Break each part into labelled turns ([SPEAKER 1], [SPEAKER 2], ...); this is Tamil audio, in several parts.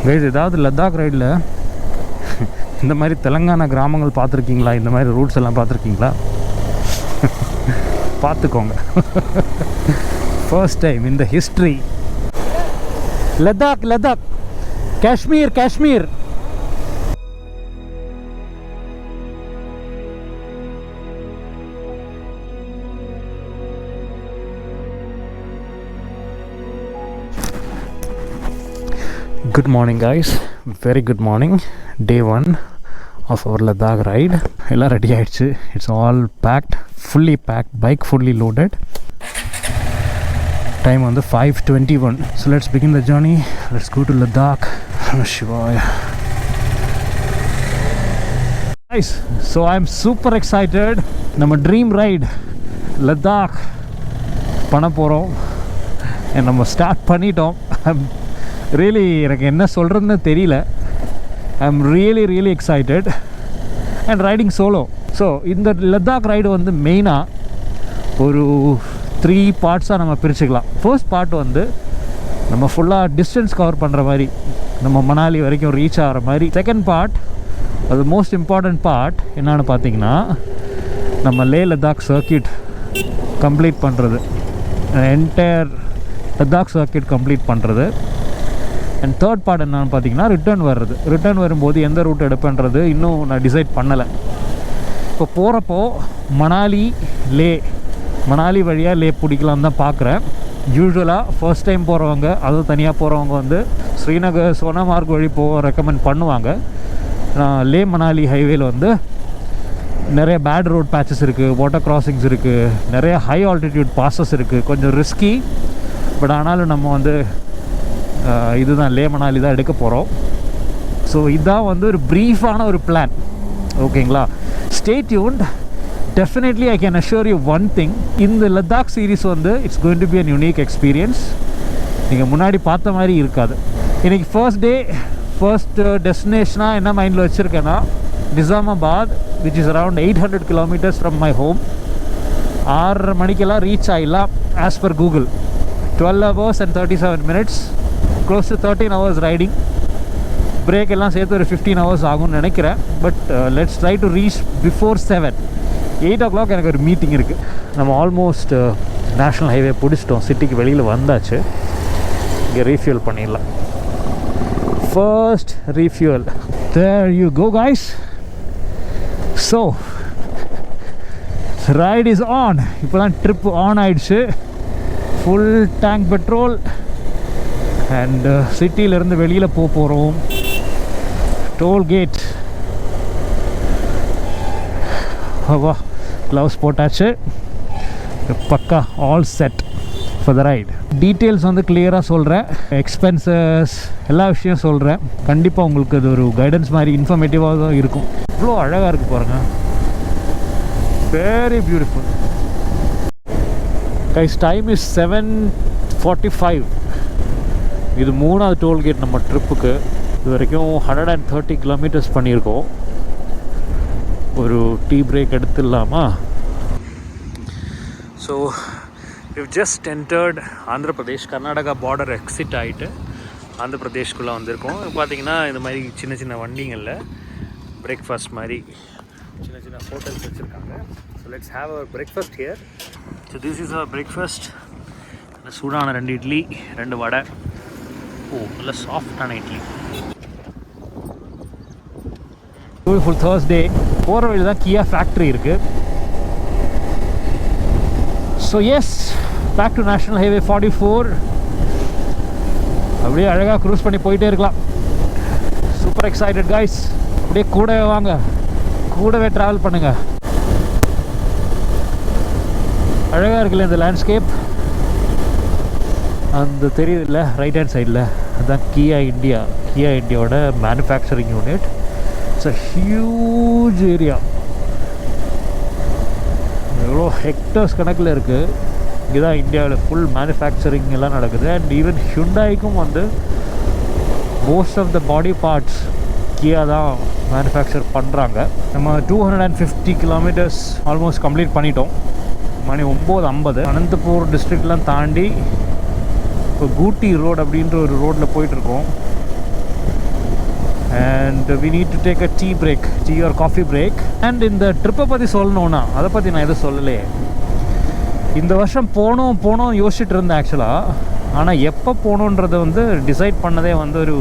[SPEAKER 1] கைஸ், ஏதாவது லடாக் ரைடில் இந்த மாதிரி தெலங்கானா கிராமங்கள் பார்த்துருக்கீங்களா? இந்த மாதிரி ரூட்ஸ் எல்லாம் பார்த்துருக்கீங்களா? பார்த்துக்கோங்க. ஃபர்ஸ்ட் டைம் இந்த history. Ladakh, Ladakh, Kashmir, Kashmir. Good morning guys, very good morning. Day 1 of our Ladakh ride. Ella ready ஆயிடுச்சு. It's all packed, fully packed, bike fully loaded. Time on the 5:21. So let's begin the journey. Let's go to Ladakh. Shivaya. Guys, so I'm super excited. நம்ம dream ride Ladakh பண்ண போறோம். and நம்ம ஸ்டார்ட் பண்ணிட்டோம். ரியலி எனக்கு என்ன சொல்கிறதுன்னு தெரியல. I am really excited and riding solo. So இந்த லடாக் ரைடு வந்து மெயினாக ஒரு 3 பார்ட்ஸாக நம்ம பிரிச்சுக்கலாம். ஃபர்ஸ்ட் பார்ட் வந்து நம்ம ஃபுல்லாக டிஸ்டன்ஸ் கவர் பண்ணுற மாதிரி, நம்ம மணாலி வரைக்கும் ரீச் ஆகிற மாதிரி. செகண்ட் பார்ட், அது மோஸ்ட் இம்பார்ட்டண்ட் பார்ட் என்னென்னு பார்த்தீங்கன்னா, நம்ம லே லடாக் சர்க்கியூட் கம்ப்ளீட் பண்ணுறது, என்டையர் லடாக் சர்க்கியூட் கம்ப்ளீட் பண்ணுறது. அண்ட் தேர்ட் பார்ட் என்னென்னு பார்த்தீங்கன்னா ரிட்டர்ன் வரும்போது எந்த ரூட் எடுப்பேன்றது இன்னும் நான் டிசைட் பண்ணலை. இப்போ போகிறப்போ மணாலி வழியாக லே பிடிக்கலான்னு தான் பார்க்குறேன். யூஸ்வலாக ஃபர்ஸ்ட் டைம் போகிறவங்க, அதுவும் தனியாக போகிறவங்க வந்து ஸ்ரீநகர் சோனாமார்க் வழி போக ரெக்கமெண்ட் பண்ணுவாங்க. லே மணாலி ஹைவேல வந்து நிறைய பேட் ரோட் பேச்சஸ் இருக்குது, வாட்டர் கிராசிங்ஸ் இருக்குது, நிறைய ஹை ஆல்டிடியூட் பாசஸ் இருக்குது. கொஞ்சம் ரிஸ்கி, பட் ஆனாலும் நம்ம வந்து இதுதான் லே மணாலி தான் எடுக்க போகிறோம். ஸோ இதுதான் வந்து ஒரு ப்ரீஃபான ஒரு பிளான். ஓகேங்களா? Stay tuned. Definitely I can assure you one thing, இந்த லடாக் சீரீஸ் வந்து it's going to be an unique experience. நீங்கள் முன்னாடி பார்த்த மாதிரி இருக்காது. இன்றைக்கி ஃபர்ஸ்ட் டே, ஃபர்ஸ்ட் டெஸ்டினேஷனாக என்ன மைண்டில் வச்சுருக்கேன்னா, Nizamabad, which is around 800 kilometres from my home. 6:30 மணிக்கெல்லாம் ரீச் ஆகிடலாம் as per Google. 12 hours and 37 minutes, close to 13 hours riding. Break எல்லாம் சேர்த்து ஒரு 15 hours ஆகும்னு நினைக்கிறேன். But let's try to reach before 7. 8 o'clock எனக்கு ஒரு மீட்டிங் இருக்குது. நம்ம ஆல்மோஸ்ட் நேஷ்னல் ஹைவே பிடிச்சிட்டோம். சிட்டிக்கு வெளியில் வந்தாச்சு. இங்கே ரீஃபியூல் பண்ணிடலாம். First refuel. There you go guys. So ride is on. இப்போ தான் ட்ரிப் ஆன் ஆயிடுச்சு. Full tank petrol. அண்ட் சிட்டியிலேருந்து வெளியில் போகிறோம். டோல்கேட். வா, க்ளவுஸ் போட்டாச்சு. பக்கா all set for the ride. Details வந்து கிளியராக சொல்கிறேன். எக்ஸ்பென்சஸ் எல்லா விஷயம் சொல்கிறேன். கண்டிப்பாக உங்களுக்கு அது ஒரு கைடன்ஸ் மாதிரி இன்ஃபர்மேட்டிவாக தான் இருக்கும். இவ்வளோ அழகாக இருக்குது பாருங்கள். Very beautiful. Guys, time is 7:45. இது 3வது டோல்கேட் நம்ம ட்ரிப்புக்கு. இது வரைக்கும் 130 கிலோமீட்டர்ஸ் பண்ணியிருக்கோம். ஒரு டீ பிரேக் எடுத்துடலாமா? So you just entered Andhra Pradesh. Karnataka border exit ஆகிட்டு ஆந்திர பிரதேஷ்குள்ளே வந்திருக்கோம். பார்த்திங்கன்னா இந்த மாதிரி சின்ன சின்ன வண்டிங்களில் பிரேக்ஃபாஸ்ட் மாதிரி சின்ன ஹோட்டல்ஸ் வச்சுருக்காங்க. So let's have our breakfast here. So this is our breakfast. சூடான 2 இட்லி, 2 வடை. நல்ல சாஃப்டான இட்லி. Beautiful Thursday. போகிற வழியில் தான் கியா ஃபேக்ட்ரி இருக்குது. So yes, back to national highway 44. அப்படியே அழகாக க்ரூஸ் பண்ணி போயிட்டே இருக்கலாம். Super excited guys. அப்படியே கூடவே வாங்க, கூடவே ட்ராவல் பண்ணுங்கள். அழகாக இருக்குல்ல இந்த லேண்ட்ஸ்கேப். அந்த தெரியுதுல்ல ரைட் ஹேண்ட் சைடில், அதுதான் கியா இண்டியாவோட manufacturing unit. It's a huge area. எவ்வளோ ஹெக்டர்ஸ் கணக்கில் இருக்குது. இங்கே தான் இந்தியாவில் ஃபுல் மேனுஃபேக்சரிங் எல்லாம் நடக்குது. அண்ட் ஈவன் ஹுண்டாய்க்கும் வந்து most of the body parts Kia தான் மேனுஃபேக்சர் பண்ணுறாங்க. நம்ம 250 கிலோமீட்டர்ஸ் ஆல்மோஸ்ட் கம்ப்ளீட் பண்ணிட்டோம். மணி 9:50. அனந்தபூர் டிஸ்ட்ரிக்ட்லாம் தாண்டி இப்போ கூட்டி ரோடு அப்படின்ற ஒரு ரோட்டில் போயிட்டுருக்கோம். and we need to take a tea break, tea or coffee break. And இந்த ட்ரிப்பை பற்றி சொல்லணுன்னா அதை பற்றி நான் எதுவும் சொல்லலையே. இந்த வருஷம் போனோம் யோசிச்சுட்டு இருந்தேன் ஆக்சுவலாக. ஆனால் எப்போ போகணுன்றதை வந்து டிசைட் பண்ணதே வந்து ஒரு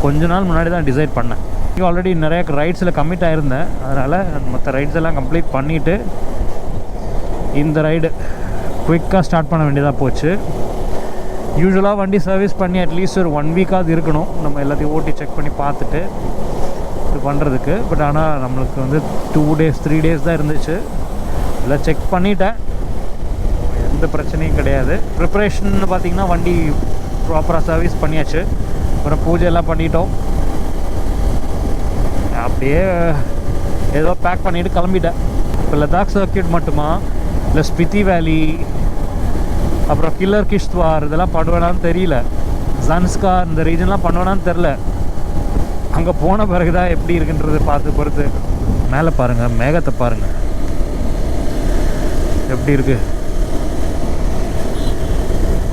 [SPEAKER 1] கொஞ்ச நாள் முன்னாடி தான் டிசைட் பண்ணேன். ஆல்ரெடி நிறைய ரைட்ஸில் கமிட் ஆகிருந்தேன். அதனால் மற்ற ரைட்ஸ் எல்லாம் கம்ப்ளீட் பண்ணிவிட்டு இந்த ரைடு குயிக்காக ஸ்டார்ட் பண்ண வேண்டியதாக போச்சு. யூஸ்வலாக வண்டி சர்வீஸ் பண்ணி அட்லீஸ்ட் ஒரு 1 வீக்காவது இருக்கணும், நம்ம எல்லாத்தையும் ஓட்டி செக் பண்ணி பார்த்துட்டு இது பண்ணுறதுக்கு. பட் ஆனால் நம்மளுக்கு வந்து 2 days 3 days தான் இருந்துச்சு. எல்லாம் செக் பண்ணிட்டேன், எந்த பிரச்சனையும் கிடையாது. ப்ரிப்பரேஷன் பார்த்திங்கன்னா வண்டி ப்ராப்பராக சர்வீஸ் பண்ணியாச்சு. அப்புறம் பூஜை எல்லாம் பண்ணிட்டோம். அப்படியே ஏதோ பேக் பண்ணிவிட்டு கிளம்பிட்டேன். இப்போ லடாக் சர்க்கியூட் மட்டுமா இல்லை ஸ்பித்தி வேலி அப்புறம் கில்லர் கிஷ்த்வார் இதெல்லாம் பண்ணுவேனான்னு தெரியல. ஜன்ஸ்கார் இந்த ரீஜன்லாம் பண்ணுவேனான்னு தெரில. அங்கே போன பிறகு தான் எப்படி இருக்குன்றது பார்த்து பொறுத்து. மேலே பாருங்கள், மேகத்தை பாருங்கள் எப்படி இருக்கு.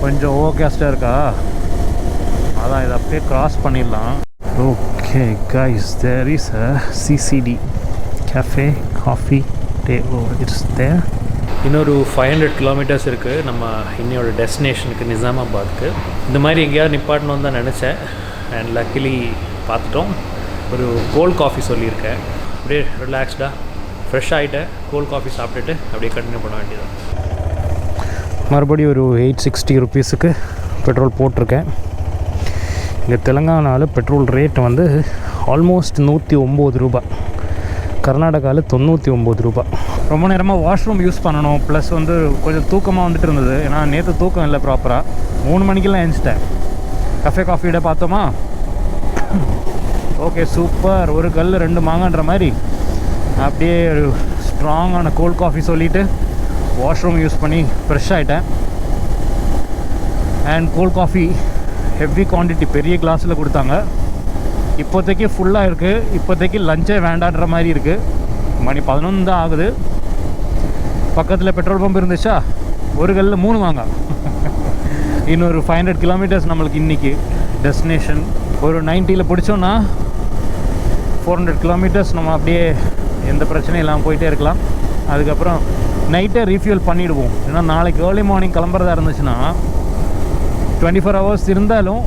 [SPEAKER 1] கொஞ்சம் ஓகேஸ்டாக இருக்கா, அதான் இதை அப்படியே கிராஸ் பண்ணிடலாம். Okay guys, there is a CCD cafe coffee day. Oh, it's there. இன்னொரு 500 kilometers இருக்குது நம்ம இன்னையோட டெஸ்டினேஷனுக்கு, நிஜாமாபாத்துக்கு. இந்த மாதிரி எங்கேயாவது நிப்பாட்டணும்னு தான் நினச்சேன். அண்ட் லக்கிலி பார்த்துட்டோம். ஒரு கோல்ட் காஃபி சொல்லியிருக்கேன். அப்படியே ரிலாக்ஸ்டாக ஃப்ரெஷ் ஆகிட்டேன். கோல்ட் காஃபி சாப்பிட்டுட்டு அப்படியே கண்டினியூ பண்ண வேண்டியதான். மறுபடியும் ஒரு 860 rupeesக்கு பெட்ரோல் போட்டிருக்கேன். இங்கே தெலுங்கானாவில் பெட்ரோல் ரேட் வந்து ஆல்மோஸ்ட் 109 ரூபாய், கர்நாடகாவில் 99 ரூபாய். ரொம்ப நேரமாக வாஷ்ரூம் யூஸ் பண்ணணும். ப்ளஸ் வந்து கொஞ்சம் தூக்கமாக வந்துட்டு இருந்தது. ஏன்னா நேற்று தூக்கம் இல்லை ப்ராப்பராக. 3 மணிக்கெல்லாம் எழுந்துட்டேன். கஃபே காஃபியோட பார்த்தோமா, ஓகே சூப்பர், ஒரு கல் 2 மாங்கன்ற மாதிரி அப்படியே ஒரு ஸ்ட்ராங்கான கோல்ட் காஃபி சொல்லிவிட்டு வாஷ்ரூம் யூஸ் பண்ணி ஃப்ரெஷ் ஆகிட்டேன். And cold coffee heavy quantity பெரிய கிளாஸில் கொடுத்தாங்க. இப்போதைக்கு ஃபுல்லாக இருக்குது. இப்போதைக்கு லஞ்சே வேண்டான்ற மாதிரி இருக்குது. மணி 11 தான் ஆகுது. பக்கத்தில் பெட்ரோல் பம்ப் இருந்துச்சா, ஒரு கல்லில் 3 வாங்க. இன்னொரு 500 kilometers நம்மளுக்கு இன்றைக்கி டெஸ்டினேஷன். ஒரு 90ல் பிடிச்சோன்னா 400 kilometers நம்ம அப்படியே எந்த பிரச்சனையும் இல்லாமல் போயிட்டே இருக்கலாம். அதுக்கப்புறம் நைட்டே ரீஃபியூல் பண்ணிவிடுவோம். ஏன்னா நாளைக்கு ஏர்லி மார்னிங் கிளம்புறதா இருந்துச்சுன்னா 24 hours இருந்தாலும்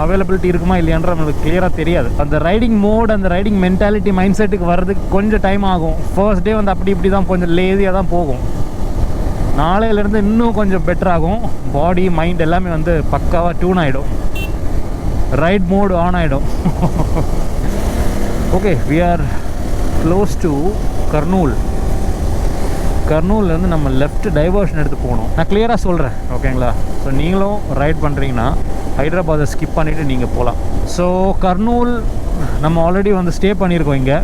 [SPEAKER 1] அவைலபிலிட்டி இருக்குமா இல்லையான்ற நம்மளுக்கு கிளியராக தெரியாது. அந்த ரைடிங் மோட், அந்த ரைடிங் மென்டாலிட்டி மைண்ட் செட்டுக்கு வர்றதுக்கு கொஞ்சம் டைம் ஆகும். ஃபர்ஸ்ட் டே வந்து அப்படி இப்படி தான் கொஞ்சம் லேதியாக தான் போகும். நாளையிலேருந்து இன்னும் கொஞ்சம் பெட்டராகும். பாடி மைண்ட் எல்லாமே வந்து பக்காவாக டியூன் ஆகிடும். ரைட் மோடு ஆன் ஆகிடும். Okay, we are close to Kurnool. கர்னூல்லேருந்து நம்ம லெஃப்ட் டைவர்ஷன் எடுத்து போகணும். நான் கிளியராக சொல்கிறேன், ஓகேங்களா? ஸோ நீங்களும் ரைட் பண்ணுறீங்கன்னா ஹைதராபாத்தை ஸ்கிப் பண்ணிவிட்டு நீங்கள் போகலாம். ஸோ கர்னூல் நம்ம ஆல்ரெடி வந்து ஸ்டே பண்ணியிருக்கோம். இங்கே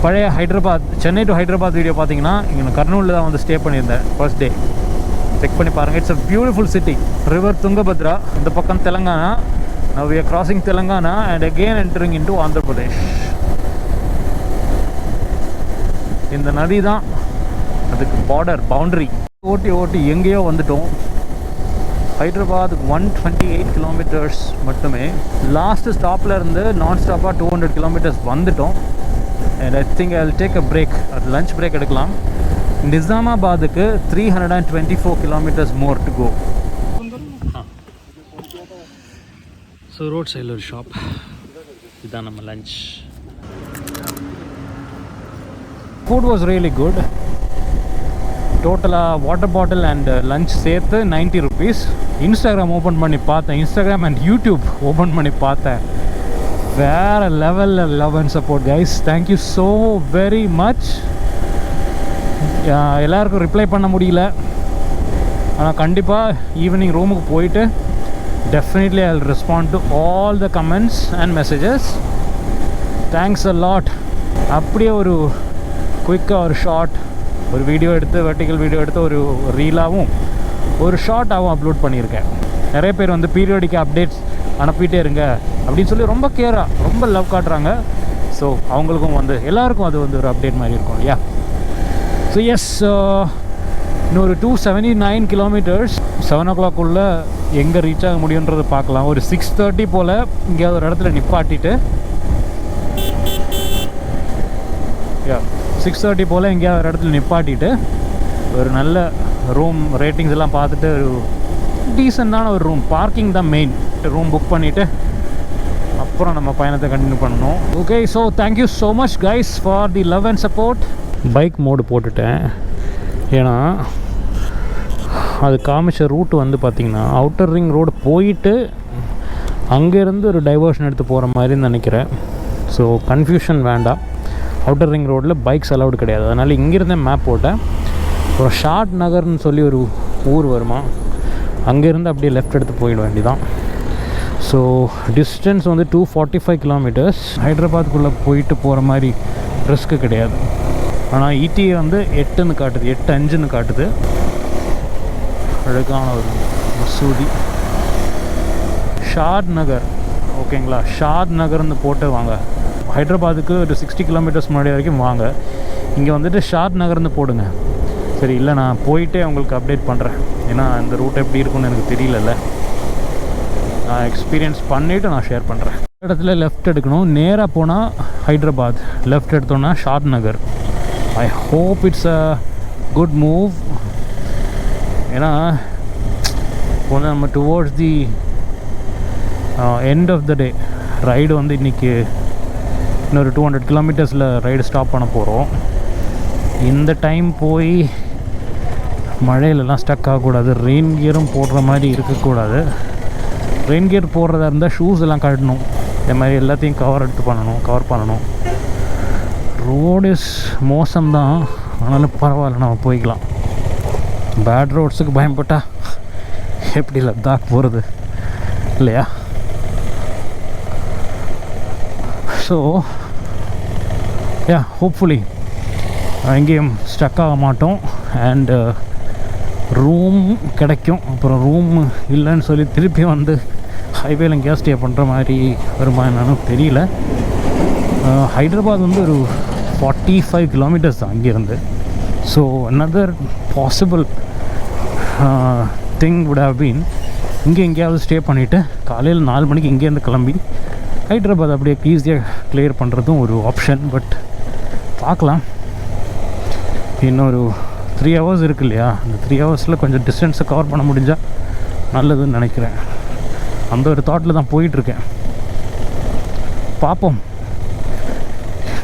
[SPEAKER 1] பழைய ஹைதராபாத், சென்னை டு ஹைதராபாத் வீடியோ பார்த்தீங்கன்னா இங்கே கர்னூலில் தான் வந்து ஸ்டே பண்ணியிருந்தேன் ஃபர்ஸ்ட் டே. செக் பண்ணி பாருங்கள். It's a beautiful city. River Tungabhadra, இந்த பக்கம் Telangana. Now we are crossing Telangana and again entering into Andhra Pradesh. இந்த நதி தான் அதுக்கு பார்டர், பவுண்டரி. ஓட்டி எங்கேயோ வந்துட்டோம். ஹைதராபாத் 128 kilometers மட்டுமே. லாஸ்ட் ஸ்டாப்பில் இருந்து நான் ஸ்டாப்பாக 200 kilometers வந்துட்டோம். And I think I will take a break, அது லஞ்ச் பிரேக் எடுக்கலாம். நிஜாமாபாத்துக்கு 324 kilometers more to go. So road சைடில் ஒரு ஷாப், இதுதான் நம்ம lunch. Food was really good. டோட்டலாக வாட்டர் பாட்டில் அண்ட் லஞ்ச் சேர்த்து 90 rupees. இன்ஸ்டாகிராம் ஓப்பன் பண்ணி பார்த்தேன், இன்ஸ்டாகிராம் அண்ட் யூடியூப் ஓப்பன் பண்ணி பார்த்தேன். வேறு லெவலில் love and support guys. Thank you so very much. எல்லாருக்கும் ரிப்ளை பண்ண முடியல, ஆனால் கண்டிப்பாக ஈவினிங் ரூமுக்கு போயிட்டு definitely I'll respond to all the comments and messages. Thanks a lot. அப்படியே ஒரு குயிக்காக ஒரு ஷார்ட், ஒரு வீடியோ எடுத்து, வெர்டிக்கல் வீடியோ எடுத்து ஒரு ரீலாகவும் ஒரு ஷார்ட்டாகவும் அப்லோட் பண்ணியிருக்கேன். நிறைய பேர் வந்து பீரியாடிக்காக அப்டேட்ஸ் அனுப்பிட்டே இருங்க அப்படின்னு சொல்லி ரொம்ப கேராக, ரொம்ப லவ் காட்டுறாங்க. ஸோ அவங்களுக்கும் வந்து எல்லாருக்கும் அது வந்து ஒரு அப்டேட் மாதிரி இருக்கும் இல்லையா? ஸோ எஸ், இன்னொரு 279 கிலோமீட்டர்ஸ் 7 o'clock எங்கே ரீச் ஆக முடியுன்றது பார்க்கலாம். ஒரு 6:30 போல் இங்கேயாவது ஒரு இடத்துல நிப்பாட்டிட்டு 6:30 போல் எங்கேயாவது ஒரு இடத்துல நிப்பாட்டிட்டு ஒரு நல்ல ரூம் ரேட்டிங்ஸ் எல்லாம் பார்த்துட்டு ஒரு டீசெண்டான ஒரு ரூம், பார்க்கிங் தான் மெயின், ரூம் புக் பண்ணிவிட்டு அப்புறம் நம்ம பயணத்தை கண்டினியூ பண்ணணும். Okay, so thank you so much guys for the love and support. Bike mode போட்டுட்டேன், ஏன்னா அது காமிச்ச ரூட் வந்து பார்த்திங்கன்னா அவுட்டர் ரிங் ரோடு போயிட்டு அங்கேருந்து ஒரு டைவர்ஷன் எடுத்து போகிற மாதிரின்னு நினைக்கிறேன். ஸோ கன்ஃபியூஷன் வேண்டாம், அவுட்டர் ரிங் ரோடில் பைக்ஸ் அலவுடு கிடையாது. அதனால் இங்கேருந்தே மேப் போட்டேன். ஒரு ஷார்ட் நகர்னு சொல்லி ஒரு ஊர் வருமா, அங்கேருந்து அப்படியே லெஃப்ட் எடுத்து போயிட வேண்டியதான். ஸோ டிஸ்டன்ஸ் வந்து 245 கிலோமீட்டர்ஸ். ஹைதராபாத்துக்குள்ளே போயிட்டு போகிற மாதிரி ரிஸ்க்கு கிடையாது. ஆனால் இடிஏ வந்து 8ன்னு காட்டுது, 8:5ன்னு காட்டுது. அழகான ஒரு மசூதி ஷாத் நகர். ஓகேங்களா, ஷாத் நகர்னு போட்டு வாங்க. ஹைதராபாத்துக்கு ஒரு 60 கிலோமீட்டர்ஸ் முன்னாடி வரைக்கும் வாங்க. இங்கே வந்துட்டு ஷாத் நகர்னு போடுங்க. சரி, இல்லை நான் போயிட்டே உங்களுக்கு அப்டேட் பண்ணுறேன், ஏன்னா இந்த ரூட் எப்படி இருக்குன்னு எனக்கு தெரியலல்ல. நான் எக்ஸ்பீரியன்ஸ் பண்ணிவிட்டு நான் ஷேர் பண்ணுறேன். இடத்துல லெஃப்ட் எடுக்கணும், நேராக போனால் ஹைதராபாத், லெஃப்ட் எடுத்தோன்னா Shadnagar. I hope it's a good move. ஏன்னா வந்து நம்ம towards the end of the day ride வந்து இன்றைக்கி இன்னொரு 200 கிலோமீட்டர்ஸில் ரைடு ஸ்டாப் பண்ண போகிறோம். இந்த டைம் போய் மழையிலலாம் ஸ்டக் ஆகக்கூடாது, ரெயின் கியரும் போடுற மாதிரி இருக்கக்கூடாது. ரெயின் கியர் போடுறதா இருந்தால் ஷூஸ் எல்லாம் கட்டணும், இந்த மாதிரி எல்லாத்தையும் கவர் பண்ணணும். ரோடு இஸ் மோசம்தான், ஆனாலும் பரவாயில்ல, நம்ம போய்க்கலாம். பேட் ரோட்ஸுக்கு பயன்பட்டா எப்படி லத்தாக் போகிறது இல்லையா? ஸோ ஹோப்ஃபுல்லி எங்கேயும் ஸ்டக் ஆக மாட்டோம். அண்டு ரூம் கிடைக்கும். அப்புறம் ரூம் இல்லைன்னு சொல்லி திருப்பி வந்து ஹைவேல எங்கேயா ஸ்டே பண்ணுற மாதிரி வருமா என்னன்னு தெரியல. ஹைதராபாத் வந்து ஒரு 45 கிலோமீட்டர்ஸ் தான் அங்கேருந்து. So another possible thing would have been இங்கே எங்கேயாவது ஸ்டே பண்ணிவிட்டு காலையில் 4 மணிக்கு இங்கேருந்து கிளம்பி ஹைதராபாத் அப்படியே ஈஸியாக கிளியர் பண்ணுறதும் ஒரு ஆப்ஷன். பட் பார்க்கலாம், இன்னொரு 3 hours இருக்கு இல்லையா, அந்த 3 ஹவர்ஸில் கொஞ்சம் டிஸ்டன்ஸை கவர் பண்ண முடிஞ்சால் நல்லதுன்னு நினைக்கிறேன். அந்த ஒரு தாட்டில் தான் போயிட்டுருக்கேன். பார்ப்போம்,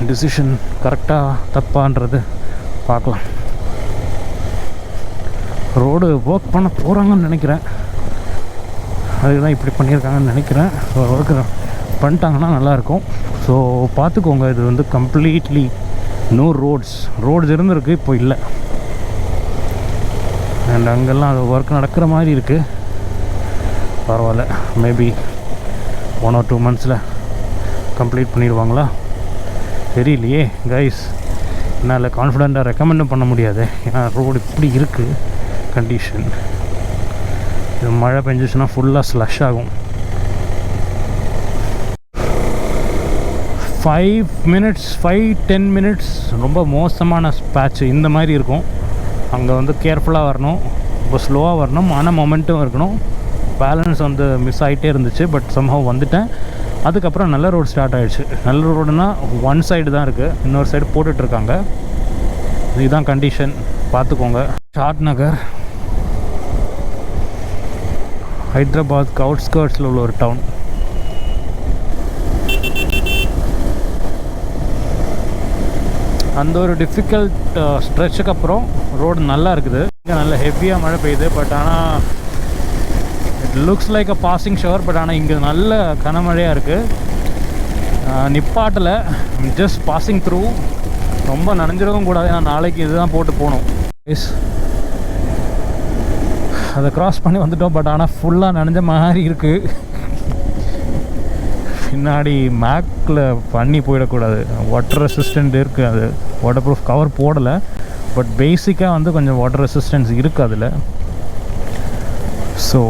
[SPEAKER 1] டிசிஷன் கரெக்டாக தப்பான்றது பார்க்கலாம். ரோடு ஒர்க் பண்ண போகிறாங்கன்னு நினைக்கிறேன், அதுதான் இப்படி பண்ணியிருக்காங்கன்னு நினைக்கிறேன். ஸோ ஒர்க்கு பண்ணிட்டாங்கன்னா நல்லாயிருக்கும். ஸோ பார்த்துக்கோங்க, இது வந்து கம்ப்ளீட்லி நோ ரோட்ஸ் இருந்துருக்கு, இப்போ இல்லை. அண்ட் அங்கெல்லாம் அது ஒர்க் நடக்கிற மாதிரி இருக்குது. பரவாயில்ல, மேபி 1 or 2 monthஸில் கம்ப்ளீட் பண்ணிடுவாங்களா தெரியலையே கைஸ். என்னால் கான்ஃபிடெண்ட்டாக ரெக்கமெண்டும் பண்ண முடியாது, ஏன்னா ரோடு இப்படி இருக்குது கண்டிஷன். இது மழை பெஞ்சிச்சுன்னா ஃபுல்லாக ஸ்லஷ் ஆகும். 5-10 minutes ரொம்ப மோசமான பேட்ச் இந்த மாதிரி இருக்கும். அங்கே வந்து கேர்ஃபுல்லாக வரணும், ரொம்ப ஸ்லோவாக வரணும், ஆனால் மொமெண்ட்டும் இருக்கணும். பேலன்ஸ் வந்து மிஸ் ஆகிட்டே இருந்துச்சு. பட் சம்ஹவ் வந்துட்டேன். அதுக்கப்புறம் நல்ல ரோடு ஸ்டார்ட் ஆகிடுச்சு. நல்ல ரோடுனா ஒன் சைடு தான் இருக்குது, இன்னொரு சைடு போட்டுட்ருக்காங்க. இதுதான் கண்டிஷன், பார்த்துக்கோங்க. ஷாத் நகர் ஹைதராபாத் அவுட்ஸ்கர்ட்ஸில் உள்ள ஒரு டவுன். அந்த ஒரு டிஃபிகல்ட் ஸ்ட்ரெச்சுக்கு அப்புறம் ரோடு நல்லா இருக்குது. இங்கே நல்ல ஹெவியாக மழை பெய்யுது. பட் ஆனால் it looks like a passing shower. But ஆனால் இங்கே நல்ல கனமழையாக இருக்குது. நிப்பாட்டில் ஜஸ்ட் பாசிங் த்ரூ. ரொம்ப நனைஞ்சிடவும் கூடாது, ஏன்னா நாளைக்கு இதுதான் போட்டு போகணும். அதை க்ராஸ் பண்ணி வந்துட்டோம். பட் ஆனால் ஃபுல்லாக நனைஞ்ச மாதிரி இருக்குது. பின்னாடி மேக்கில் பண்ணி போயிடக்கூடாது. வாட்டர் ரெசிஸ்டன்ட் இருக்குது, அது வாட்டர் ப்ரூஃப் கவர் போடலை. பட் பேசிக்காக வந்து கொஞ்சம் வாட்டர் ரெசிஸ்டன்ஸ் இருக்குது அதில். ஸோ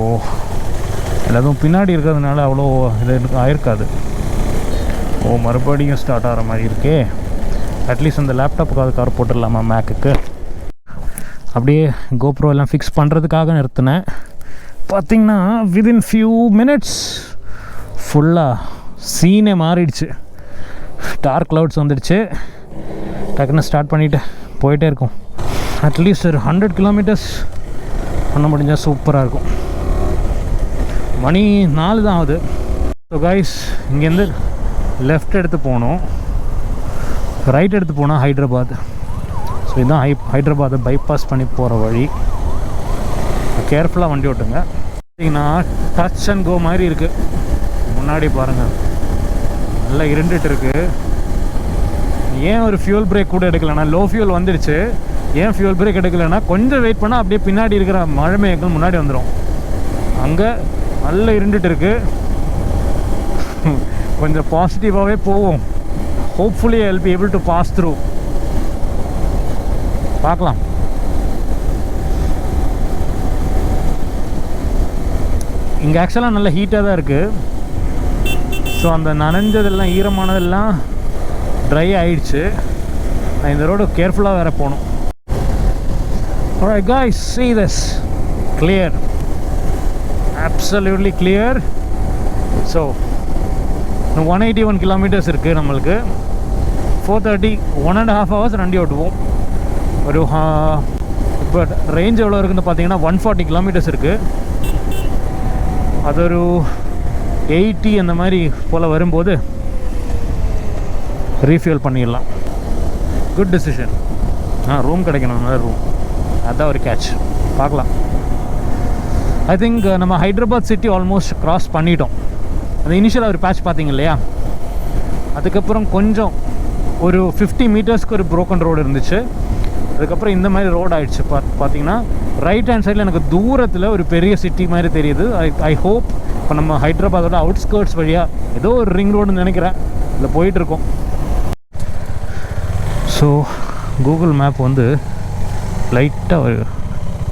[SPEAKER 1] எல்லாத்தும் பின்னாடி இருக்கிறதுனால அவ்வளோ இது ஆயிருக்காது. மறுபடியும் ஸ்டார்ட் ஆகிற மாதிரி இருக்கே. அட்லீஸ்ட் அந்த லேப்டாப்புக்கு அது கவர் போட்டுடலாமா மேக்குக்கு. அப்படியே கோப்ரோ எல்லாம் ஃபிக்ஸ் பண்ணுறதுக்காக நிறுத்தினேன். பார்த்திங்கன்னா விதின் ஃபியூ மினிட்ஸ் ஃபுல்லாக சீனே மாறிடுச்சு. டார்க் க்ளவுட்ஸ் வந்துடுச்சு. டக்குன்னு ஸ்டார்ட் பண்ணிவிட்டு போயிட்டே இருக்கும். அட்லீஸ்ட் ஒரு 100 கிலோமீட்டர்ஸ் பண்ண முடிஞ்சால் சூப்பராக இருக்கும். மணி 4 தான் ஆகுது. ஸோ கைஸ், இங்கேருந்து லெஃப்ட் எடுத்து போகணும், ரைட் எடுத்து போனால் ஹைதராபாத். ஸோ இதுதான் ஹைதராபாத்தை பைபாஸ் பண்ணி போகிற வழி. கேர்ஃபுல்லாக வண்டி ஓட்டுங்க. பார்த்தீங்கன்னா டச் அண்ட் கோ மாதிரி இருக்குது. முன்னாடி பாருங்கள், நல்லா இருண்டுட்டு இருக்குது. ஏன் ஒரு ஃபியூல் பிரேக் கூட எடுக்கலைன்னா, லோ ஃபியூல் வந்துடுச்சு, ஏன் ஃபியூல் பிரேக் எடுக்கலைன்னா கொஞ்சம் வெயிட் பண்ணால் அப்படியே பின்னாடி இருக்கிற மழை மேகங்கள் முன்னாடி வந்துடும். அங்கே நல்லா இருண்டுட்டு இருக்குது. கொஞ்சம் பாசிட்டிவாகவே போவோம். Hopefully I will be able to pass through. பார்க்கலாம். இங்கே ஆக்சுவலாக நல்ல ஹீட்டாக தான் இருக்குது. ஸோ அந்த நனைஞ்சதெல்லாம் ஈரமானதெல்லாம் ட்ரை ஆகிடுச்சு. நான் இந்த ரோடு கேர்ஃபுல்லாக வேறு போகணும். Alright guys, see this. Clear. Absolutely clear. So 181 kilometers இருக்குது நம்மளுக்கு. 4:30, 1.5 hours வண்டி ஓட்டுவோம். ஒரு இப்போ ரேஞ்ச் எவ்வளோ இருக்குதுன்னு பார்த்தீங்கன்னா 140 kilometers இருக்குது. அது ஒரு 80 அந்த மாதிரி போல் வரும்போது ரீஃபியூல் பண்ணிடலாம். Good decision. ரூம் கிடைக்கணும், நல்ல ரூம். அதுதான் ஒரு கேட்ச். பார்க்கலாம். ஐ திங்க் நம்ம ஹைதராபாத் சிட்டி ஆல்மோஸ்ட் க்ராஸ் பண்ணிட்டோம். அந்த இனிஷியலாக ஒரு பேட்ச் பார்த்தீங்க இல்லையா, அதுக்கப்புறம் கொஞ்சம் ஒரு 50 மீட்டர்ஸ்க்கு ஒரு ப்ரோக்கன் ரோடு இருந்துச்சு. அதுக்கப்புறம் இந்த மாதிரி ரோடு ஆகிடுச்சு. பார்த்தீங்கன்னா ரைட் ஹேண்ட் சைடில் எனக்கு தூரத்தில் ஒரு பெரிய சிட்டி மாதிரி தெரியுது. ஐ ஹோப் இப்போ நம்ம ஹைதராபாதோட அவுட்ஸ்கர்ட்ஸ் வழியாக ஏதோ ஒரு ரிங் ரோடுன்னு நினைக்கிறேன், இதில் போயிட்டுருக்கோம். ஸோ கூகுள் மேப் வந்து லைட்டாக ஒரு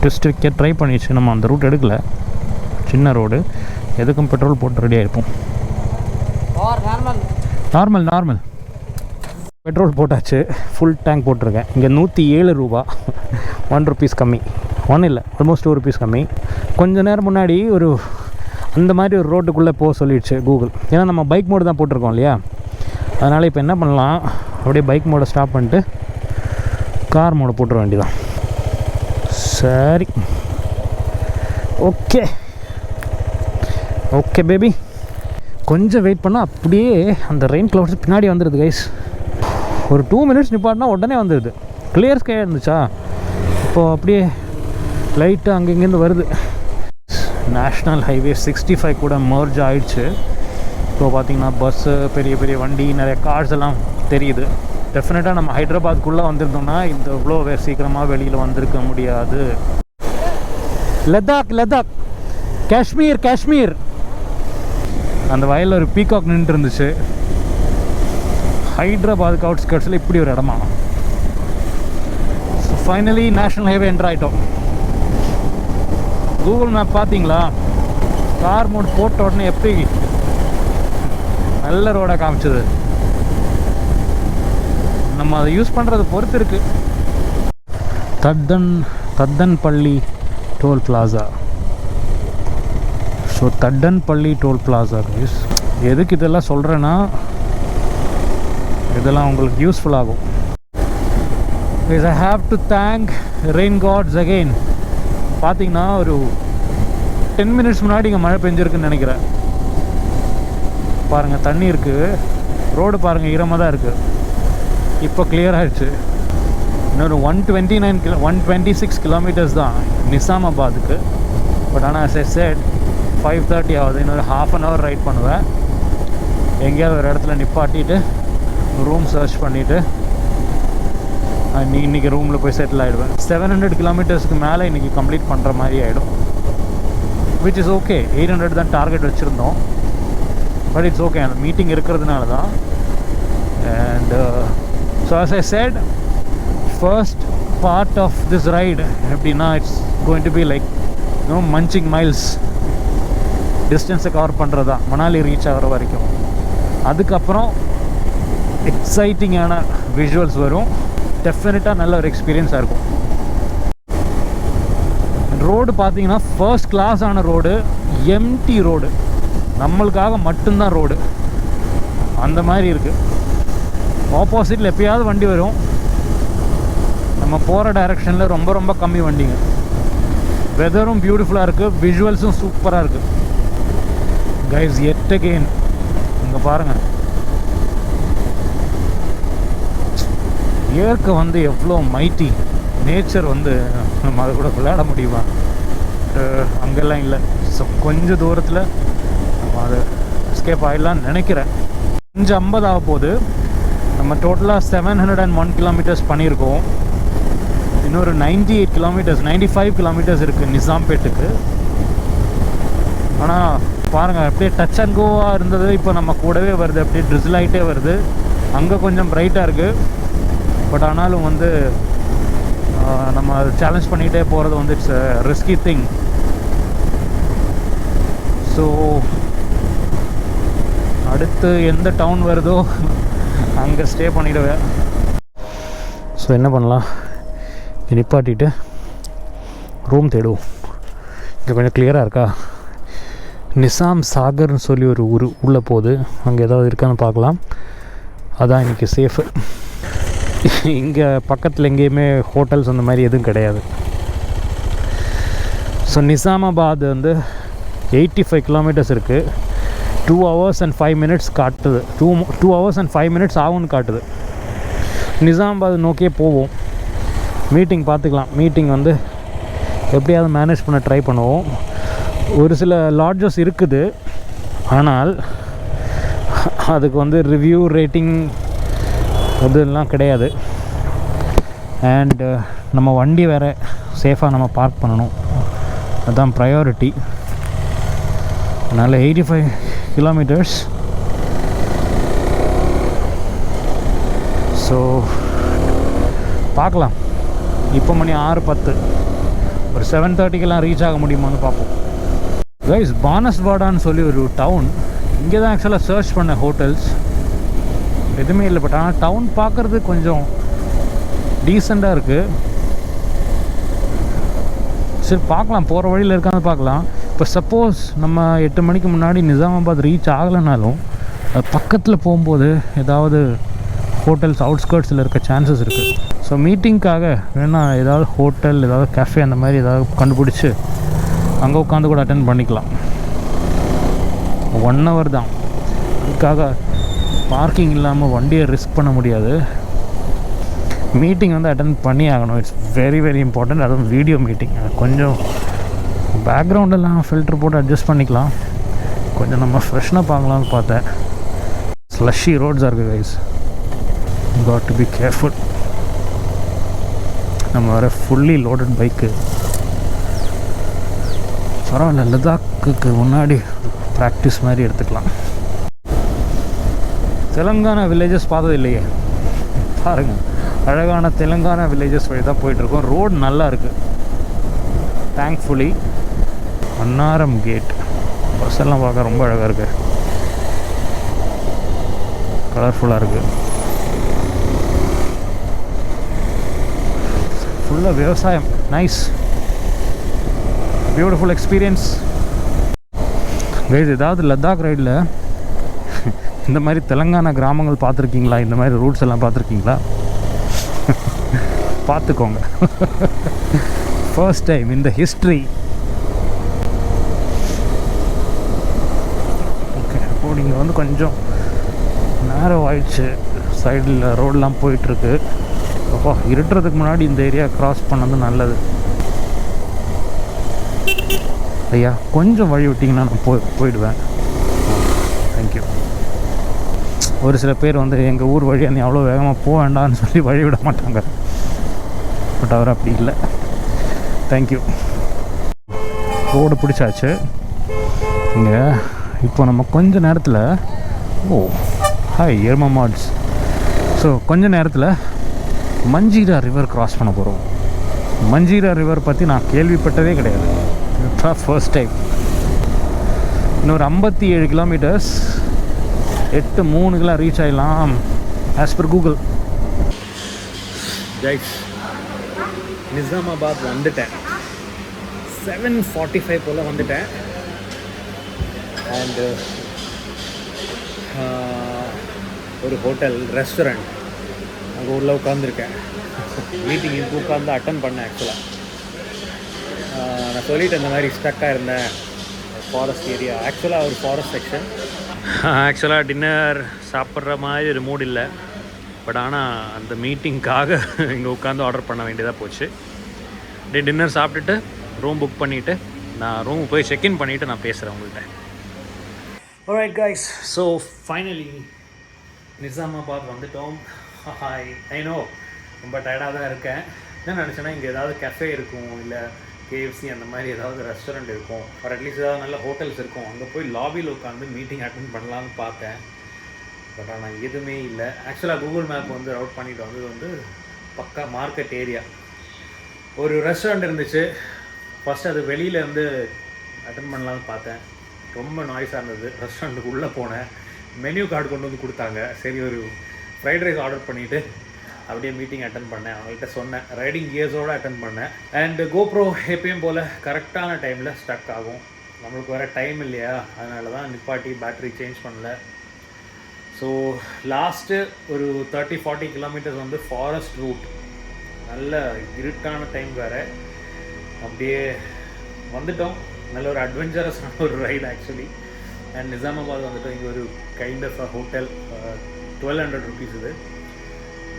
[SPEAKER 1] டெஸ்ட் வைக்க ட்ரை பண்ணிடுச்சு. நம்ம அந்த ரூட் எடுக்கலை, சின்ன ரோடு. எதுக்கும் பெட்ரோல் போட்டு ரெடியாக இருப்போம். நார்மல் பெட்ரோல் போட்டாச்சு. ஃபுல் டேங்க் போட்டிருக்கேன். இங்கே 107 ரூபா, 1 rupees கம்மி. 1 இல்லை, ஆல்மோஸ்ட் 2 rupees கம்மி. கொஞ்சம் நேரம் முன்னாடி ஒரு அந்த மாதிரி ஒரு ரோட்டுக்குள்ளே போக சொல்லிடுச்சு கூகுள். ஏன்னா நம்ம பைக் மோடு தான் போட்டிருக்கோம் இல்லையா, அதனால் இப்போ என்ன பண்ணலாம், அப்படியே பைக் மோடை ஸ்டாப் பண்ணிட்டு கார் மோடை போட்டுற வேண்டியதான். சரி, ஓகே பேபி. கொஞ்சம் வெயிட் பண்ணால் அப்படியே அந்த ரெயின் க்ளவுட்ஸ் பின்னாடி வந்துடுது கைஸ். ஒரு 2 minutes நிப்பாட்டினா உடனே வந்துடுது. கிளியர் ஸ்கையாக இருந்துச்சா, இப்போது அப்படியே லைட்டாக அங்கேருந்து வருது. நேஷ்னல் ஹைவே 65 கூட மர்ஜ் ஆகிடுச்சு. இப்போ பார்த்திங்கன்னா பஸ்ஸு, பெரிய பெரிய வண்டி, நிறைய கார்ஸ் எல்லாம் தெரியுது. டெஃபினட்டாக நம்ம ஹைதராபாத்குள்ளே வந்திருந்தோம்னா இந்த இவ்வளோ சீக்கிரமாக வெளியில் வந்திருக்க முடியாது. லடாக், காஷ்மீர். அந்த வயலில் ஒரு பீகாக் நின்று இருந்துச்சு. ஹைதராபாத் அவுட்ஸ்கர்ட்ஸில் இப்படி ஒரு இடமா. ஃபைனலி நேஷ்னல் ஹைவே என்டர் ஆகிட்டோம். கூகுள் மேப் பார்த்தீங்களா, கார் மோட் போட்ட உடனே எப்படி நல்ல ரோடாக காமிச்சது. நம்ம அதை யூஸ் பண்ணுறது பொறுத்து இருக்குது. Thathanpalli toll plaza. So Thathanpalli toll plaza guys. எதுக்கு இதெல்லாம் சொல்கிறேன்னா, இதெல்லாம் உங்களுக்கு யூஸ்ஃபுல் ஆகும். I have to thank rain gods again. பார்த்தீங்கன்னா ஒரு 10 minutes முன்னாடி இங்கே மழை பெஞ்சிருக்குன்னு நினைக்கிறேன். பாருங்கள், தண்ணி இருக்குது. ரோடு பாருங்கள், ஈரமாக தான் இருக்குது. இப்போ கிளியர் ஆகிடுச்சு. இன்னொரு 126 கிலோமீட்டர்ஸ் தான் நிசாமாபாத்துக்கு. பட் ஆனால் as I said 5:30 ஆகுது. இன்னொரு ½ an hour ரைட் பண்ணுவேன். எங்கேயாவது ஒரு இடத்துல நிப்பாட்டிட்டு ரூம் சர்ச் பண்ணிவிட்டு இன்றைக்கி ரூமில் போய் செட்டில் ஆகிடுவேன். 700 கிலோமீட்டர்ஸ்க்கு மேலே இன்றைக்கி கம்ப்ளீட் பண்ணுற மாதிரி ஆகிடும். Which is okay. 800 தான் டார்கெட் வச்சுருந்தோம். பட் இட்ஸ் ஓகே, அந்த மீட்டிங் இருக்கிறதுனால தான். And so as I said, first part of this ride எப்படின்னா, it's going to be like munching miles. டிஸ்டன்ஸை கவர் பண்ணுறது தான் மணாலி ரீச் ஆகிற வரைக்கும். அதுக்கப்புறம் எக்ஸைட்டிங்கான விஷுவல்ஸ் வரும். டெஃபினட்டாக நல்ல ஒரு எக்ஸ்பீரியன்ஸாக இருக்கும். ரோடு பார்த்தீங்கன்னா ஃபர்ஸ்ட் கிளாஸான ரோடு, எம்டி ரோடு, நம்மளுக்காக மட்டும்தான் ரோடு, அந்த மாதிரி இருக்குது. ஆப்போசிட்டில் எப்பயாவது வண்டி வரும், நம்ம போகிற டைரெக்ஷனில் ரொம்ப ரொம்ப கம்மி வண்டிங்க. வெதரும் பியூட்டிஃபுல்லாக இருக்குது, விஷுவல்ஸும் சூப்பராக இருக்குது. கைஸ் எட் அகெயின் இங்கே பாருங்கள், இயற்கை வந்து எவ்வளோ மைட்டி, நேச்சர் வந்து நம்ம அதை கூட விளையாட முடியுமா? அங்கெல்லாம் இல்லை. ஸோ கொஞ்சம் தூரத்தில் நம்ம அதை எஸ்கேப் ஆகிடலான்னு நினைக்கிறேன். 5:50 ஆக போகுது. நம்ம டோட்டலாக 701 கிலோமீட்டர்ஸ் பண்ணியிருக்கோம். இன்னொரு 98 கிலோமீட்டர்ஸ் 95 கிலோமீட்டர்ஸ் இருக்குது நிசாம்பேட்டுக்கு. ஆனால் பாருங்கள், அப்படியே டச் அண்ட் கோவாக இருந்தது, இப்போ நம்ம கூடவே வருது, அப்படியே ட்ரிசில் ஆகிட்டே வருது. அங்கே கொஞ்சம் பிரைட்டாக இருக்குது, பட் ஆனாலும் வந்து நம்ம அதை சேலஞ்ச் பண்ணிகிட்டே போகிறது வந்து இட்ஸ் ரிஸ்கி திங். ஸோ அடுத்து எந்த டவுன் வருதோ அங்கே ஸ்டே பண்ணிவிடுவேன். ஸோ என்ன பண்ணலாம், நிப்பாட்டிட்டு ரூம் தேடுவோம். இங்கே கொஞ்சம் கிளியராக இருக்கா? நிசாம் சாகர்னு சொல்லி ஒரு ஊர் உள்ளே போகுது, அங்கே ஏதாவது இருக்கான்னு பார்க்கலாம். அதான் இன்றைக்கி சேஃபு. இங்கே பக்கத்தில் எங்கேயுமே ஹோட்டல்ஸ் அந்த மாதிரி எதுவும் கிடையாது. ஸோ நிசாமாபாத் வந்து 85 கிலோமீட்டர்ஸ் இருக்குது. 2 hours and 5 minutes காட்டுது. 2 hours and 5 minutes ஆகும்னு காட்டுது. நிசாமாபாத் நோக்கியே போவோம். மீட்டிங் பார்த்துக்கலாம். மீட்டிங் வந்து எப்படியாவது மேனேஜ் பண்ண ட்ரை பண்ணுவோம். ஒரு சில லாட்ஜஸ் இருக்குது, ஆனால் அதுக்கு வந்து ரிவ்யூ ரேட்டிங் அதெல்லாம் கிடையாது. அண்டு நம்ம வண்டி வேறு சேஃபாக நம்ம பார்க் பண்ணணும், அதுதான் ப்ரையாரிட்டி. அதனால் 85 கிலோமீட்டர்ஸ். ஸோ பார்க்கலாம். இப்போ மணி 6:10, ஒரு 7:30க்கெல்லாம் ரீச் ஆக முடியுமான்னு பார்ப்போம். கைஸ், பானஸ்வாடான்னு சொல்லி ஒரு டவுன், இங்கே தான் ஆக்சுவலாக சர்ச் பண்ண ஹோட்டல்ஸ், எதுவுமே இல்லை. பட் ஆனால் டவுன் பார்க்குறது கொஞ்சம் டீசெண்டாக இருக்குது. சரி பார்க்கலாம், போகிற வழியில் இருக்கான்னு பார்க்கலாம். இப்போ சப்போஸ் நம்ம 8 மணிக்கு முன்னாடி நிசாமாபாத் ரீச் ஆகலைனாலும் அது பக்கத்தில் போகும்போது ஏதாவது ஹோட்டல்ஸ் அவுட்ஸ்கர்ட்ஸில் இருக்க சான்சஸ் இருக்குது. ஸோ மீட்டிங்க்காக வேணால் ஏதாவது ஹோட்டல், ஏதாவது கேஃபே அந்த மாதிரி ஏதாவது கண்டுபிடிச்சி அங்கே உட்காந்து கூட அட்டென்ட் பண்ணிக்கலாம். 1 hour தான், அதுக்காக பார்க்கிங் இல்லாமல் வண்டியை ரிஸ்க் பண்ண முடியாது. மீட்டிங் வந்து அட்டென்ட் பண்ணி ஆகணும். It's very very important. அதுவும் வீடியோ மீட்டிங். கொஞ்சம் பேக்ரவுண்டெல்லாம் ஃபில்டர் போட்டு அட்ஜஸ்ட் பண்ணிக்கலாம். கொஞ்சம் நம்ம ஃப்ரெஷ்னாக பார்க்கலான்னு பார்த்தேன். ஸ்லஷி ரோட்ஸாக இருக்குது guys, got to be careful. நம்ம வர ஃபுல்லி லோடட் பைக்கு. பரவாயில்ல, லடாக்குக்கு முன்னாடி ப்ராக்டிஸ் மாதிரி எடுத்துக்கலாம். தெலுங்கானா வில்லேஜஸ் பார்த்தது இல்லையே, பாருங்கள், அழகான தெலுங்கானா வில்லேஜஸ் வழி தான் போயிட்டுருக்கோம். ரோடு நல்லா இருக்குது தேங்க்ஃபுல்லி. மன்னாரம் கேட் பஸ் எல்லாம் பார்க்க ரொம்ப அழகாக இருக்குது, கலர்ஃபுல்லாக இருக்குது. ஃபுல்லாக விவசாயம். Nice, beautiful experience guys. ஏதாவது லடாக் ரைடில் இந்த மாதிரி தெலுங்கானா கிராமங்கள் பார்த்துருக்கீங்களா? இந்த மாதிரி ரூட்ஸ் எல்லாம் பார்த்துருக்கீங்களா? பார்த்துக்கோங்க. ஃபர்ஸ்ட் டைம் இந்த ஹிஸ்ட்ரி. ஓகே, இப்போ நீங்கள் வந்து கொஞ்சம் நேரம் ஆயிடுச்சு, சைடில் ரோடெலாம் போயிட்டுருக்கு. அப்போ இருட்டுறதுக்கு முன்னாடி இந்த ஏரியா க்ராஸ் பண்ணது நல்லது. ஐயா கொஞ்சம் வழி விட்டிங்கன்னா நான் போயிடுவேன். தேங்க்யூ. ஒரு சில பேர் வந்து எங்கள் ஊர் வழியாக நீ அவ்வளோ வேகமாக போக வேண்டாம்னு சொல்லி வழி விட மாட்டாங்க, பட் அவர் அப்படி இல்லை. தேங்க்யூ. ரோடு பிடிச்சாச்சு. இங்கே இப்போ நம்ம கொஞ்ச நேரத்தில் ஹாய் எர்மா மாட்ஸ். ஸோ கொஞ்ச நேரத்தில் மஞ்சீரா ரிவர் கிராஸ் பண்ண போகிறோம். மஞ்சீரா ரிவர் பற்றி நான் கேள்விப்பட்டதே கிடையாது, இதுதான் ஃபர்ஸ்ட் டைம். இன்னொரு 57 கிலோமீட்டர்ஸ், 8:03 ரீச் ஆகிடலாம் as per Google. Right, Nizamabad வந்துட்டேன். 7:45 போல் வந்துட்டேன். அண்டு ஒரு ஹோட்டல் ரெஸ்டாரண்ட் அங்கே உள்ள உட்காந்துருக்கேன். மீட்டிங் இப்போ உட்காந்து அட்டன் பண்ணேன். ஆக்சுவலாக நான் சொல்லிவிட்டு இந்த மாதிரி ஸ்டக்காக இருந்தேன். ஃபாரஸ்ட் ஏரியா, ஆக்சுவலாக ஒரு ஃபாரஸ்ட் செக்ஷன். ஆக்சுவலாக டின்னர் சாப்பிட்ற மாதிரி ஒரு மூட் இல்லை. பட் ஆனால் அந்த மீட்டிங்காக இங்கே உட்காந்து ஆர்டர் பண்ண வேண்டியதாக போச்சு. டின்னர் சாப்பிட்டுட்டு ரூம் புக் பண்ணிவிட்டு நான் ரூம் போய் செக்இன் பண்ணிவிட்டு நான் பேசுகிறேன் உங்கள்கிட்ட. Alright guys, so finally Nizamabad வந்துட்டோம். ஹாய், ஐ நோ ரொம்ப டயர்டாக தான் இருக்கேன். என்ன நினச்சேன்னா இங்கே ஏதாவது கஃபே இருக்கும், இல்லை KFC அந்த மாதிரி ஏதாவது ரெஸ்டாரண்ட் இருக்கும், ஒரு அட்லீஸ்ட் ஏதாவது நல்ல ஹோட்டல்ஸ் இருக்கும், அங்கே போய் லாபியில் உட்காந்து மீட்டிங் அட்டென்ட் பண்ணலான்னு பார்த்தேன். பட் ஆனால் எதுவுமே இல்லை. ஆக்சுவலாக கூகுள் மேப் வந்து ரவுட் பண்ணிட்டு வந்தது வந்து பக்கா மார்க்கெட் ஏரியா. ஒரு ரெஸ்டாரண்ட் இருந்துச்சு. ஃபஸ்ட்டு அது வெளியில் வந்து அட்டன் பண்ணலான்னு பார்த்தேன். ரொம்ப நாய்ஸாக இருந்தது. ரெஸ்டாரண்ட்டுக்கு உள்ளே போனேன். மெனு கார்டு கொண்டு வந்து கொடுத்தாங்க. சரி, ஒரு ஃப்ரைட் ரைஸ் ஆர்டர் பண்ணிவிட்டு அப்படியே மீட்டிங் அட்டன் பண்ணேன். அவங்கள்ட்ட சொன்னேன், ரைடிங் கியர்ஸோடு அட்டன் பண்ணேன். அண்டு கோப்ரோ எப்பயும் போல் கரெக்டான டைமில் ஸ்டக் ஆகும். நம்மளுக்கு வேறு டைம் இல்லையா, அதனால தான் நிப்பாட்டி பேட்ரி சேஞ்ச் பண்ணல. ஸோ லாஸ்ட்டு ஒரு 30-40 கிலோமீட்டர்ஸ் வந்து ஃபாரஸ்ட் ரூட், நல்ல இருட்டான டைம் வேறு. அப்படியே வந்துட்டோம். நல்ல ஒரு அட்வென்ச்சரஸான ஒரு ரைடு ஆக்சுவலி. அண்ட் நிசாமாபாத் வந்துட்டோம். இங்கே ஒரு கைண்ட் ஆஃப் ஹோட்டல் 1200 ருபீஸ். இது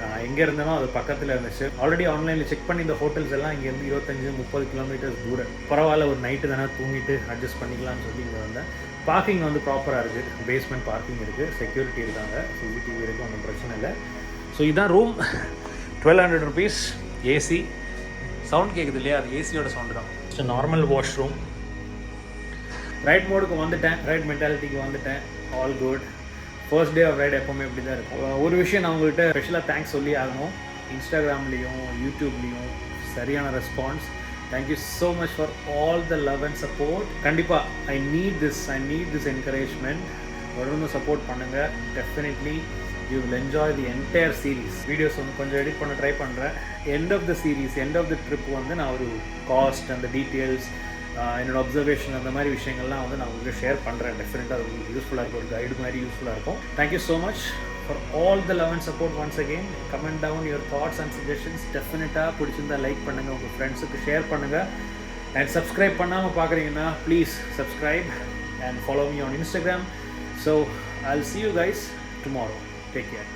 [SPEAKER 1] நான் எங்கே இருந்தேனோ அது பக்கத்தில் இருந்துச்சு. ஆல்ரெடி ஆன்லைனில் செக் பண்ணி இந்த ஹோட்டல்ஸ் எல்லாம் இங்கேருந்து 25-30 கிலோமீட்டர்ஸ் தூரம். பரவாயில்ல, ஒரு நைட்டு தானே தூங்கிட்டு அட்ஜஸ்ட் பண்ணிக்கலாம்னு சொல்லி இங்கே வந்தேன். பார்க்கிங் வந்து ப்ராப்பராக இருக்குது. பேஸ்மெண்ட் பார்க்கிங் இருக்குது, செக்யூரிட்டி இருக்காங்க, CCTV இருக்குது, ஒன்றும் பிரச்சனை இல்லை. ஸோ இதுதான் ரூம், 1200 ருபீஸ். ஏசி சவுண்ட் கேட்குது இல்லையா, அது ஏசியோட சவுண்டு தான். So normal washroom. ரைட் மோடுக்கு வந்துட்டேன், ரைட் மென்டாலிட்டிக்கு வந்துட்டேன். All good. First day of ride எப்போவுமே இப்படி தான் இருக்கும். ஒரு விஷயம் நான் உங்கள்கிட்ட ஸ்பெஷலாக தேங்க்ஸ் சொல்லி ஆகணும். இன்ஸ்டாகிராம்லேயும் யூடியூப்லேயும் சரியான response. Thank you so much for all the love and support. கண்டிப்பாக ஐ நீட் திஸ் என்கரேஜ்மெண்ட். தொடர்ந்து சப்போர்ட் பண்ணுங்கள். Definitely you will enjoy the entire series. Videos வந்து கொஞ்சம் எடிட் பண்ண ட்ரை பண்ணுறேன். End of the series, end of the trip வந்து நான் ஒரு காஸ்ட் அந்த டீட்டெயில்ஸ், என்னோடய அப்சர்வேஷன், அந்த மாதிரி விஷயங்கள்லாம் வந்து நான் உங்களுக்கு ஷேர் பண்ணுறேன். டெஃபினட்டாக அது உங்களுக்கு யூஸ்ஃபுல்லாக இருக்கும், ஒரு கைடு மாதிரி யூஸ்ஃபுல்லாக இருக்கும். Thank you so much for all the love and support. Once again comment down your thoughts and suggestions. டெஃபினட்டாக பிடிச்சிருந்தா லைக் பண்ணுங்கள், உங்கள் ஃப்ரெண்ட்ஸுக்கு ஷேர் பண்ணுங்கள். அண்ட் சப்ஸ்கிரைப் பண்ணாமல் பார்க்குறீங்கன்னா please subscribe and follow me on Instagram. So I'll see you guys tomorrow. Take care.